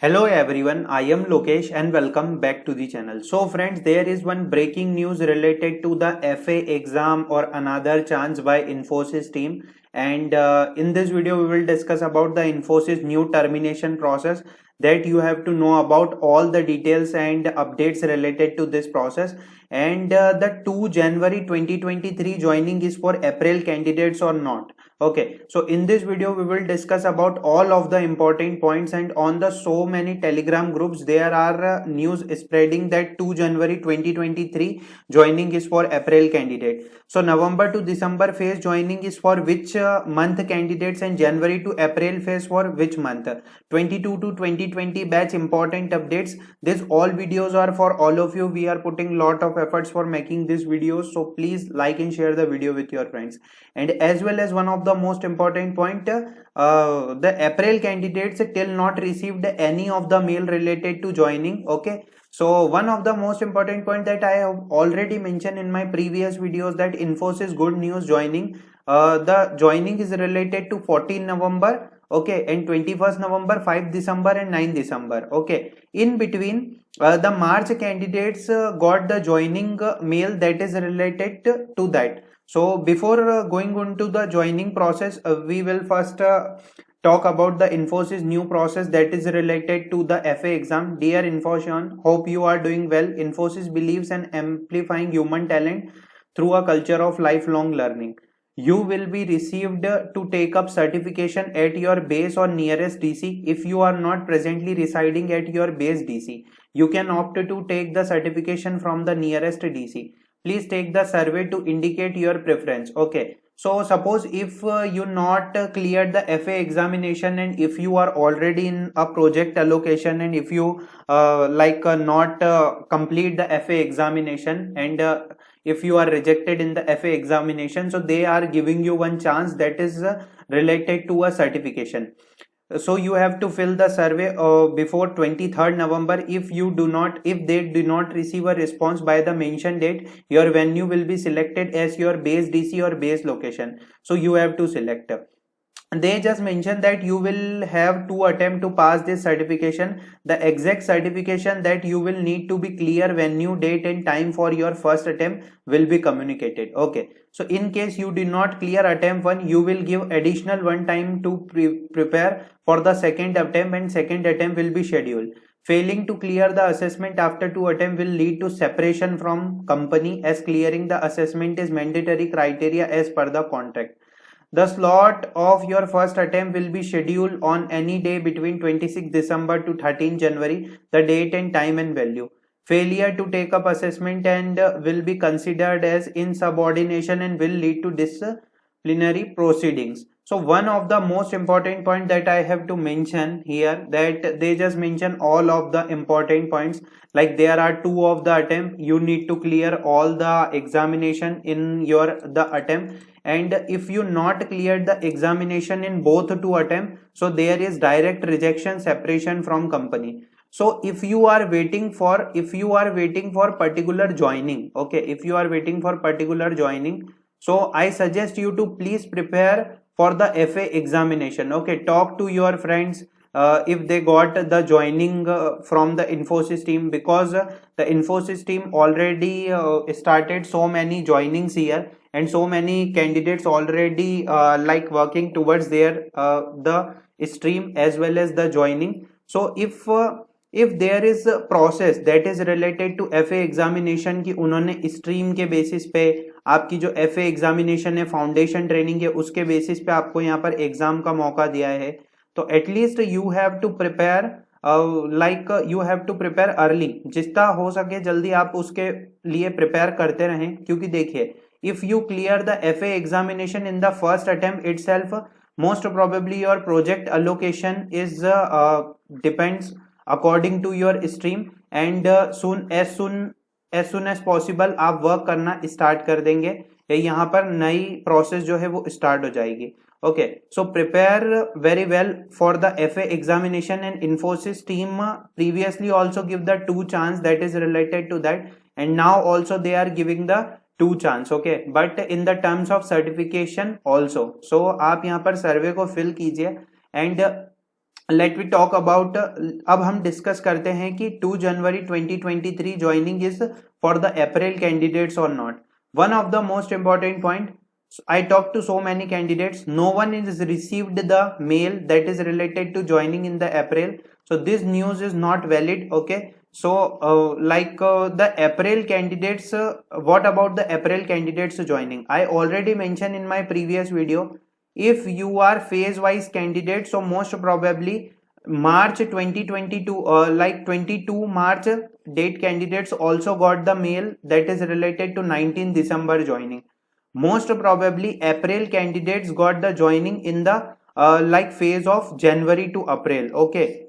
Hello everyone, I am Lokesh and welcome back to the channel. So friends, there is one breaking news related to the FA exam or another chance by Infosys team. And in this video, we will discuss about the Infosys new termination process that you have to know about all the details and updates related to this process. And the 2 January 2023 joining is for April candidates or not. Okay, so in this video we will discuss about all of the important points, and on the so many telegram groups there are news spreading that 2 January 2023 joining is for April candidate. So November to December phase joining is for which month candidates, and January to April phase for which month. 22 to 2020 batch important updates. This all videos are for all of you. We are putting lot of efforts for making these videos, so please like and share the video with your friends. And as well as one of the most important point, the April candidates till not received any of the mail related to joining. Okay, so one of the most important point that I have already mentioned in my previous videos, that Infosys good news joining. The joining is related to 14 November, okay, and 21st November, 5 December and 9 December. Okay, in between the March candidates got the joining mail that is related to that. So before going into the joining process, we will first talk about the Infosys new process that is related to the FA exam. Dear Infosys, hope you are doing well. Infosys believes in amplifying human talent through a culture of lifelong learning. You will be received to take up certification at your base or nearest DC. If you are not presently residing at your base DC, you can opt to take the certification from the nearest DC. Please take the survey to indicate your preference. Okay, so suppose if you not cleared the FA examination, and if you are already in a project allocation, and if you not complete the FA examination, and if you are rejected in the FA examination, so they are giving you one chance that is related to a certification. So you have to fill the survey before 23rd November. If they do not receive a response by the mentioned date, your venue will be selected as your base DC or base location. So you have to select. They just mentioned that you will have two attempts to pass this certification. The exact certification that you will need to be clear, venue, date and time for your first attempt will be communicated. Okay, so in case you did not clear attempt 1, you will give additional one time to prepare for the second attempt, and second attempt will be scheduled. Failing to clear the assessment after 2 attempts will lead to separation from company, as clearing the assessment is mandatory criteria as per the contract. The slot of your first attempt will be scheduled on any day between 26 December to 13 January, the date and time and value. Failure to take up assessment and will be considered as insubordination and will lead to disciplinary proceedings. So one of the most important point that I have to mention here, that they just mention all of the important points, like there are 2 of the attempt, you need to clear all the examination in the attempt, and if you not cleared the examination in both 2 attempt, so there is direct rejection, separation from company. So if you are waiting for particular joining, okay, if you are waiting for particular joining, so I suggest you to please prepare for the FA examination. Okay, talk to your friends if they got the joining from the Infosys team, because the Infosys team already started so many joinings here, and so many candidates already working towards their the stream as well as the joining. So if there is a process that is related to FA examination की उन्होंने stream के basis पे आपकी जो FA examination है, foundation training है, उसके basis पे आपको यहाँ पर exam का मौका दिया है, तो at least you have to prepare you have to prepare early. जितना हो सके जल्दी आप उसके लिए prepare करते रहें, क्योंकि देखिए if you clear the FA examination in the first attempt itself, most probably your project allocation is depends according to your stream, and as soon as possible आप वर्क करना स्टार्ट कर देंगे, या यहाँ पर नई प्रोसेस जो है वो स्टार्ट हो जाएगी. Okay, so prepare very well for the FA examination, and Infosys team previously also give the 2 chance that is related to that, and now also they are giving the 2 chance. Okay, but in the terms of certification also. So आप यहाँ पर सर्वे को fill कीजिए, and let we talk about, अब हम discuss करते हैं कि 2 January 2023 joining is for the April candidates और not. One of the most important point, I talked to so many candidates, no one is received the mail that is related to joining in the April, so this news is not valid. Okay, so the April candidates, what about the April candidates joining? I already mentioned in my previous video, if you are phase wise candidate, so most probably March 2022, 22 March date candidates also got the mail that is related to 19 December joining. Most probably April candidates got the joining in the phase of January to April. Okay,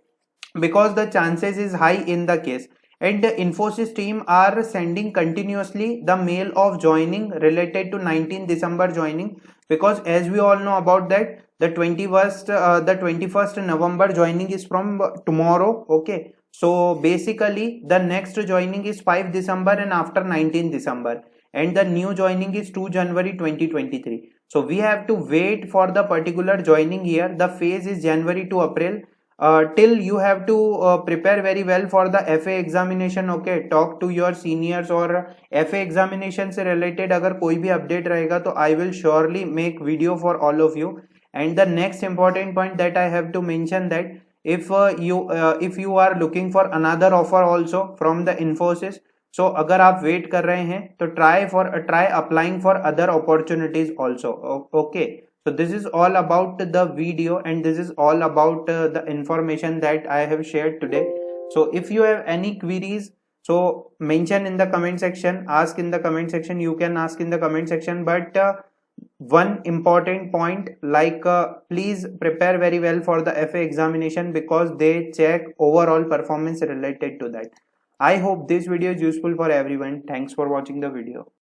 because the chances is high in the case, and the Infosys team are sending continuously the mail of joining related to 19 December joining, because as we all know about that, the 21st November joining is from tomorrow. Okay, so basically the next joining is 5 December and after 19 December, and the new joining is 2 January 2023. So we have to wait for the particular joining here. The phase is January to April. Till you have to prepare very well for the FA examination. Okay, talk to your seniors, or FA examination से related अगर कोई भी update रहेगा तो I will surely make video for all of you. And the next important point that I have to mention, that if you are looking for another offer also from the Infosys, so अगर आप wait कर रहे हैं तो try applying for other opportunities also. Okay, so this is all about the video, and this is all about the information that I have shared today. So if you have any queries, so mention in the comment section, ask in the comment section, you can ask in the comment section. But one important point, please prepare very well for the FA examination, because they check overall performance related to that. I hope this video is useful for everyone. Thanks for watching the video.